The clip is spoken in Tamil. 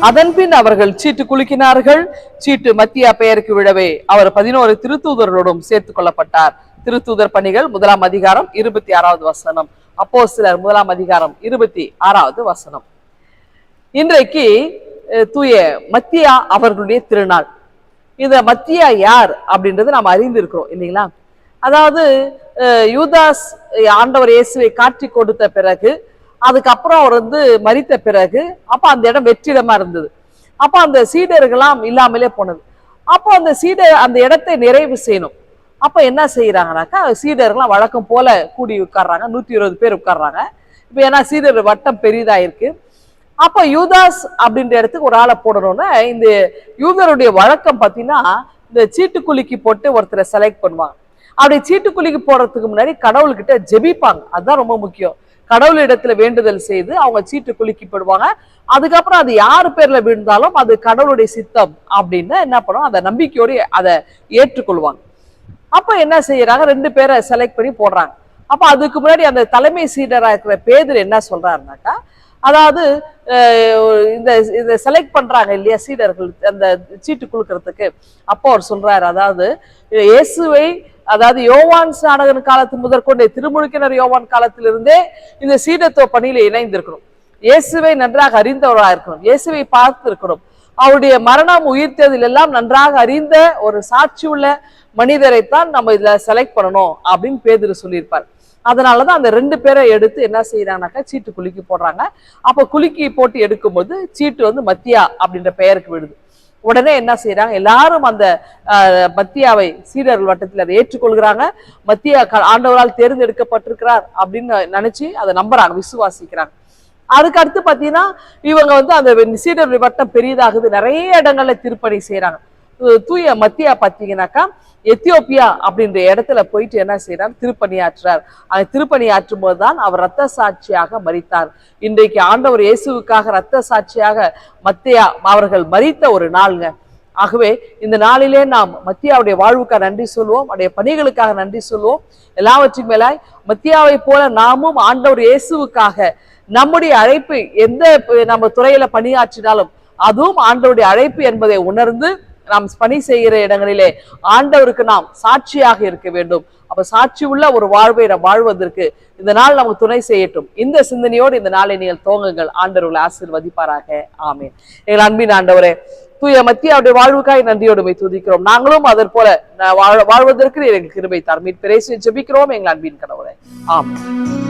அதன்பின் அவர்கள் சீட்டு குலுக்கினார்கள். சீட்டு மத்தியா பெயருக்கு விழவே அவர் 11 திருத்தூதர்களோடும் சேர்த்துக் கொள்ளப்பட்டார். திருத்தூதர் பணிகள் 1 அதிகாரம் 26வது வசனம். அப்போஸ்தலர் 1 அதிகாரம் 26வது வசனம். இன்றைக்கு தூய மத்தியா அவர்களுடைய திருநாள். இந்த மத்தியா யார் அப்படின்றது நாம் அறிந்திருக்கிறோம் இல்லைங்களா? அதாவது யூதாஸ் ஆண்டவர் இயேசுவை காட்டி கொடுத்த பிறகு, அதுக்கப்புறம் அவர் மரித்த பிறகு, அப்ப அந்த இடம் வெற்றிடமா இருந்தது. அப்ப அந்த சீடர்கள்லாம் இல்லாமலே போனது. அப்போ அந்த இடத்தை நிறைவு செய்யணும். அப்ப என்ன செய்யறாங்கனாக்கா, சீடர்கள்லாம் வழக்கம் போல கூடி உட்கார்றாங்க. 120 பேர் உட்கார்றாங்க. இப்ப ஏன்னா சீடர் வட்டம் பெரிதா இருக்கு. அப்ப யூதாஸ் அப்படின்ற இடத்துக்கு ஒரு ஆளை போடணும்னா, இந்த யூதருடைய வழக்கம் பார்த்தீங்கன்னா, இந்த சீட்டுக்குலுக்கி போட்டு ஒருத்தரை செலக்ட் பண்ணுவாங்க. அப்படி சீட்டுக்குலுக்கி போடுறதுக்கு முன்னாடி கடவுள்கிட்ட ஜெபிப்பாங்க. அதுதான் ரொம்ப முக்கியம். கடவுள் இடத்துல வேண்டுதல் செய்து அவங்க சீட்டு குலுக்கி போடுவாங்க. அதுக்கப்புறம் அது யாரு பேர்ல விழுந்தாலும் அது கடவுளுடைய சித்தம் அப்படின்னு என்ன பண்ணுவோம், அந்த நம்பிக்கையோடு அதை ஏற்றுக்கொள்வாங்க. அப்ப என்ன செய்யறாங்க, 2 பேரை செலக்ட் பண்ணி போடுறாங்க. அப்ப அதுக்கு முன்னாடி அந்த தலைமை சீடரா இருக்கிற பேதுரு என்ன சொல்றாருனாக்கா, அதாவது இந்த செலக்ட் பண்றாங்க இல்லையா சீடர்கள் அந்த சீட்டு குலுக்கிறதுக்கு. அப்போ அவர் சொல்றாரு, அதாவது இயேசுவை, அதாவது யோவான் ஸ்நானகன் காலத்து முதற்கொண்டே, திருமுழுக்கினர் யோவான் காலத்திலிருந்தே இந்த சீடத்துவ பணியில இணைந்திருக்கணும். இயேசுவை நன்றாக அறிந்தவராக இருக்கணும். இயேசுவை பார்த்து இருக்கணும். அவருடைய மரணம் உயிர்த்ததில் எல்லாம் நன்றாக அறிந்த ஒரு சாட்சி உள்ள மனிதரைத்தான் நம்ம இதுல செலக்ட் பண்ணணும் அப்படின்னு பேதுரு சொல்லியிருப்பார். அதனாலதான் அந்த 2 பேரை எடுத்து என்ன செய்யறாங்கனாக்கா, சீட்டு குலுக்கி போடுறாங்க. அப்ப குலுக்கி போட்டு எடுக்கும்போது சீட்டு மத்தியா அப்படின்ற பெயருக்கு விடுது. உடனே என்ன செய்யறாங்க, எல்லாரும் அந்த மத்தியாவை சீடர்கள் வட்டத்தில் அதை ஏற்றுக்கொள்கிறாங்க. மத்தியா ஆண்டவரால் தேர்ந்தெடுக்கப்பட்டிருக்கிறார் அப்படின்னு நினைச்சு அதை நம்புறாங்க, விசுவாசிக்கிறாங்க. அதுக்கு அடுத்து பாத்தீங்கன்னா, இவங்க அந்த சீடர்கள் வட்டம் பெரியதாகுது. நிறைய இடங்கள்ல திருப்பணி செய்யறாங்க. தூய மத்தியா பாத்தீங்கன்னாக்கா, எத்தியோப்பியா அப்படின்ற இடத்துல போயிட்டு என்ன செய்யறார், திருப்பணியாற்றுறார். அந்த திருப்பணியாற்றும் போதுதான் அவர் இரத்த சாட்சியாக மரித்தார். இன்றைக்கு ஆண்டவர் இயேசுவுக்காக இரத்த சாட்சியாக மத்தியா அவர்கள் மரித்த ஒரு நாளுங்க. ஆகவே இந்த நாளிலே நாம் மத்தியாவுடைய வாழ்வுக்காக நன்றி சொல்வோம், அவருடைய பணிகளுக்காக நன்றி சொல்வோம். எல்லாவற்றுக்கும் மேலாய் மத்தியாவை போல நாமும் ஆண்டவர் இயேசுவுக்காக நம்முடைய அழைப்பு, எந்த நம்ம துறையில பணியாற்றினாலும் அதுவும் ஆண்டவருடைய அழைப்பு என்பதை உணர்ந்து நாம் பணி செய்கிற இடங்களிலே ஆண்டவருக்கு நாம் சாட்சியாக இருக்க வேண்டும். அப்ப சாட்சி உள்ள ஒரு வாழ்வை நாம் வாழ்வதற்கு இந்த நாள் நமக்கு துணை செய்யட்டும். இந்த சிந்தனையோடு இந்த நாளை நீங்கள் துவங்குங்கள். ஆண்டவர்களை ஆசீர்வதிப்பாராக. ஆமேன். எங்கள் அன்பின் ஆண்டவரே, தூய மத்தியாவுடைய வாழ்வுக்காய் நன்றியோடு துதிக்கிறோம். நாங்களும் அதற் போல வாழ்வதற்கு எங்களுக்கு கிருபை தாரும். மீட்பரேசுவை ஜெபிக்கிறோம் எங்கள் அன்பின் கடவுளே. ஆமென்.